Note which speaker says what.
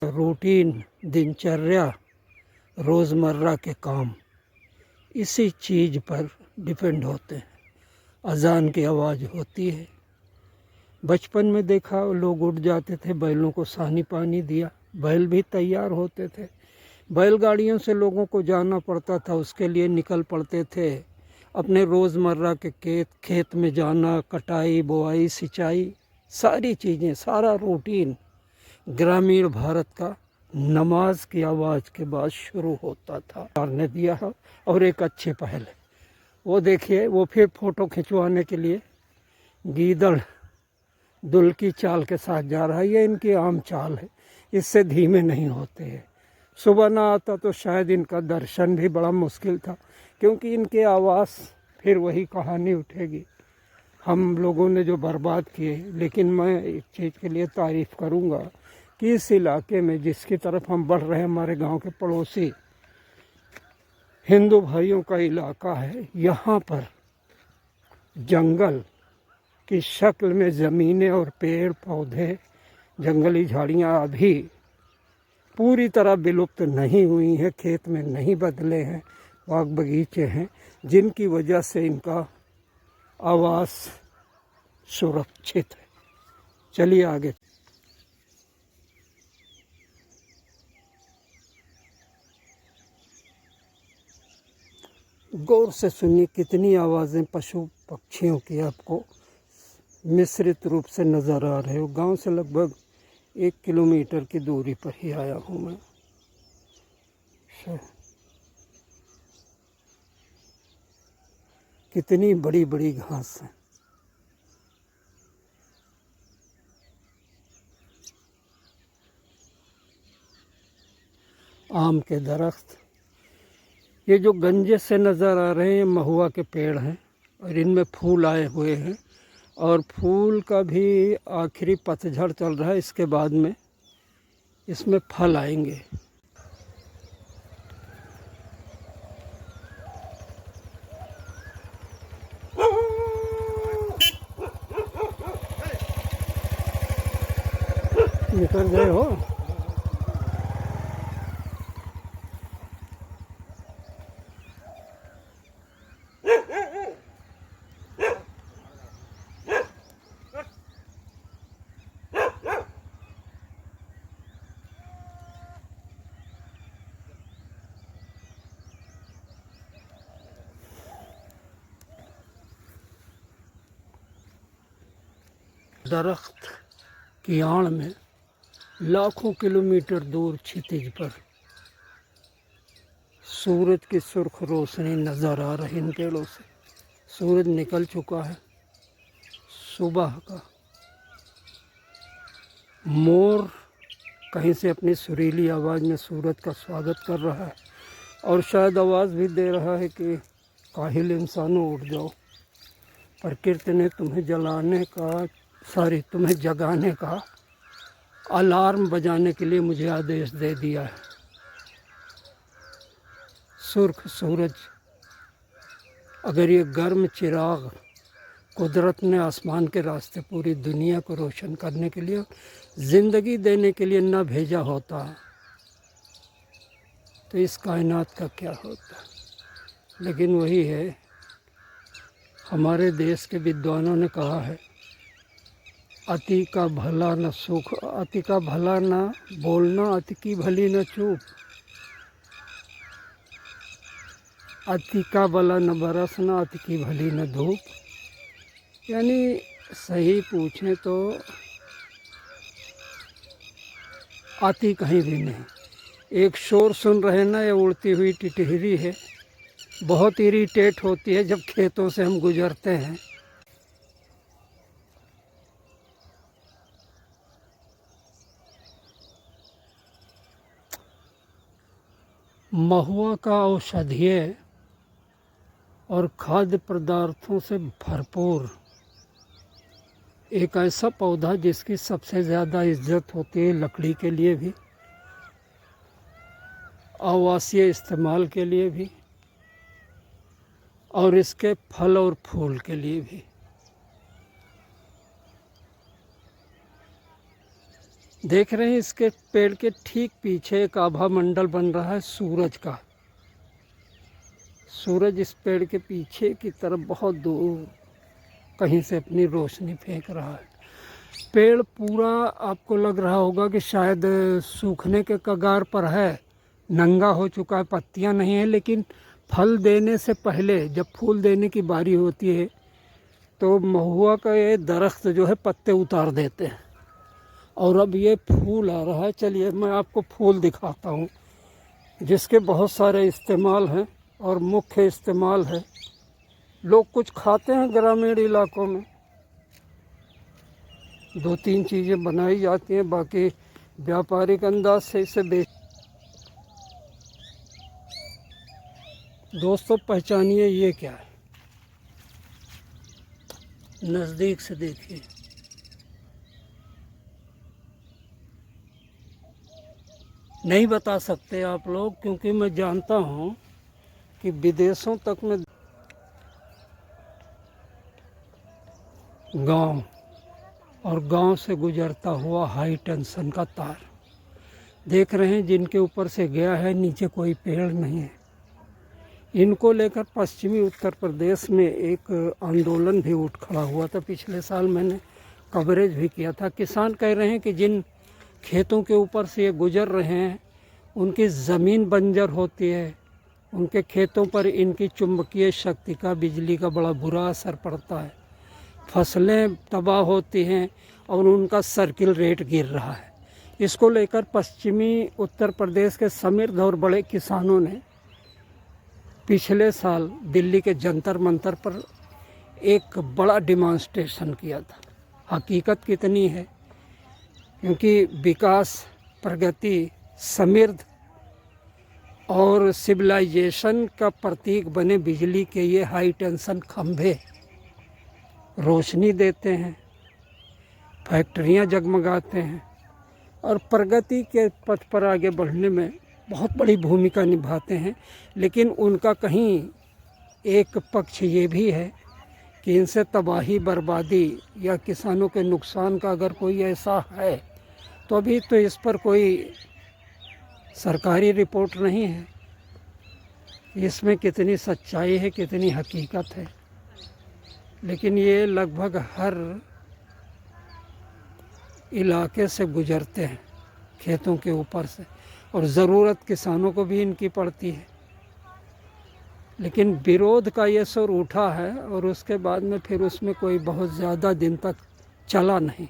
Speaker 1: Routine दिनचर्या रोज़मर्रा के काम इसी चीज़ पर डिपेंड होते हैं। अजान की आवाज़ होती है। बचपन में देखा लोग उठ जाते थे, बैलों को सानी पानी दिया, बैल भी तैयार होते थे। बैलगाड़ियों से लोगों को जाना पड़ता था, उसके लिए निकल पड़ते थे। अपने रोज़मर्रा के खेत में जाना, कटाई, बुआई, सिंचाई, सारी चीज़ें, सारा रूटीन ग्रामीण भारत का नमाज की आवाज़ के बाद शुरू होता था। ने दिया है और एक अच्छी पहल है, वो देखिए, वो फिर फ़ोटो खिंचवाने के लिए गीदड़ दुल की चाल के साथ जा रहा है। ये इनकी आम चाल है, इससे धीमे नहीं होते हैं। सुबह ना आता तो शायद इनका दर्शन भी बड़ा मुश्किल था, क्योंकि इनके आवाज़ फिर वही कहानी उठेगी, हम लोगों ने जो बर्बाद किए। लेकिन मैं एक चीज़ के लिए तारीफ़ करूँगा कि इस इलाके में जिसकी तरफ हम बढ़ रहे हैं, हमारे गांव के पड़ोसी हिंदू भाइयों का इलाका है, यहाँ पर जंगल की शक्ल में ज़मीनें और पेड़ पौधे, जंगली झाड़ियाँ अभी पूरी तरह विलुप्त नहीं हुई हैं, खेत में नहीं बदले हैं, बाग बगीचे हैं, जिनकी वजह से इनका आवास सुरक्षित है। चलिए आगे। गौर से सुनिए, कितनी आवाज़ें पशु पक्षियों की आपको मिश्रित रूप से नज़र आ रहे हो। गांव से लगभग 1 किलोमीटर की दूरी पर ही आया हूँ मैं। कितनी बड़ी बड़ी घास है। आम के दरख्त, ये जो गंजे से नज़र आ रहे हैं, महुआ के पेड़ हैं और इनमें फूल आए हुए हैं, और फूल का भी आखिरी पतझड़ चल रहा है। इसके बाद में इसमें फल आएंगे। निकल गए हो? दरख्त की आड़ में लाखों किलोमीटर दूर क्षितिज पर सूरज की सुर्ख रोशनी नज़र आ रही इन पेड़ों से। सूरज निकल चुका है सुबह का। मोर कहीं से अपनी सुरीली आवाज़ में सूरज का स्वागत कर रहा है, और शायद आवाज़ भी दे रहा है कि काहिल इंसानों उठ जाओ, प्रकृति ने तुम्हें जगाने का अलार्म बजाने के लिए मुझे आदेश दे दिया है। सुर्ख सूरज, अगर ये गर्म चिराग कुदरत ने आसमान के रास्ते पूरी दुनिया को रोशन करने के लिए, ज़िंदगी देने के लिए न भेजा होता तो इस कायनात का क्या होता। लेकिन वही है, हमारे देश के विद्वानों ने कहा है, अति का भला न सुख, अति का भला न बोलना, अति की भली न चूप, अति का भला न बरसना, अति की भली न धूप। यानी सही पूछें तो अति कहीं भी नहीं। एक शोर सुन रहे ना, ये उड़ती हुई टिटहरी है, बहुत इरिटेट होती है जब खेतों से हम गुजरते हैं। महुआ का औषधीय और खाद्य पदार्थों से भरपूर एक ऐसा पौधा जिसकी सबसे ज़्यादा इज्जत होती है लकड़ी के लिए भी, आवासीय इस्तेमाल के लिए भी, और इसके फल और फूल के लिए भी। देख रहे हैं इसके पेड़ के ठीक पीछे एक आभा मंडल बन रहा है सूरज का। सूरज इस पेड़ के पीछे की तरफ बहुत दूर कहीं से अपनी रोशनी फेंक रहा है। पेड़ पूरा आपको लग रहा होगा कि शायद सूखने के कगार पर है, नंगा हो चुका है, पत्तियां नहीं है, लेकिन फल देने से पहले जब फूल देने की बारी होती है तो महुआ का ये दरख्त जो है पत्ते उतार देते हैं और अब ये फूल आ रहा है। चलिए मैं आपको फूल दिखाता हूँ जिसके बहुत सारे इस्तेमाल हैं और मुख्य इस्तेमाल है, लोग कुछ खाते हैं ग्रामीण इलाकों में, 2-3 चीज़ें बनाई जाती हैं, बाकी व्यापारिक अंदाज से इसे बेच। दोस्तों पहचानिए ये क्या है, नज़दीक से देखिए। नहीं बता सकते आप लोग, क्योंकि मैं जानता हूँ कि विदेशों तक में गांव और गांव से गुजरता हुआ हाई टेंशन का तार देख रहे हैं, जिनके ऊपर से गया है, नीचे कोई पेड़ नहीं है। इनको लेकर पश्चिमी उत्तर प्रदेश में एक आंदोलन भी उठ खड़ा हुआ था। पिछले साल मैंने कवरेज भी किया था। किसान कह रहे हैं कि जिन खेतों के ऊपर से ये गुजर रहे हैं उनकी ज़मीन बंजर होती है, उनके खेतों पर इनकी चुंबकीय शक्ति का, बिजली का बड़ा बुरा असर पड़ता है, फसलें तबाह होती हैं और उनका सर्किल रेट गिर रहा है। इसको लेकर पश्चिमी उत्तर प्रदेश के समृद्ध और बड़े किसानों ने पिछले साल दिल्ली के जंतर मंतर पर एक बड़ा डिमॉन्स्ट्रेशन किया था। हकीकत कितनी है, क्योंकि विकास, प्रगति, समृद्ध और सिविलाइजेशन का प्रतीक बने बिजली के ये हाई टेंशन खंभे रोशनी देते हैं, फैक्ट्रियां जगमगाते हैं और प्रगति के पथ पर आगे बढ़ने में बहुत बड़ी भूमिका निभाते हैं। लेकिन उनका कहीं एक पक्ष ये भी है कि इनसे तबाही, बर्बादी या किसानों के नुकसान का अगर कोई ऐसा है तो अभी तो इस पर कोई सरकारी रिपोर्ट नहीं है। इसमें कितनी सच्चाई है, कितनी हकीकत है, लेकिन ये लगभग हर इलाके से गुजरते हैं, खेतों के ऊपर से, और ज़रूरत किसानों को भी इनकी पड़ती है। लेकिन विरोध का ये सुर उठा है और उसके बाद में फिर उसमें कोई बहुत ज़्यादा दिन तक चला नहीं।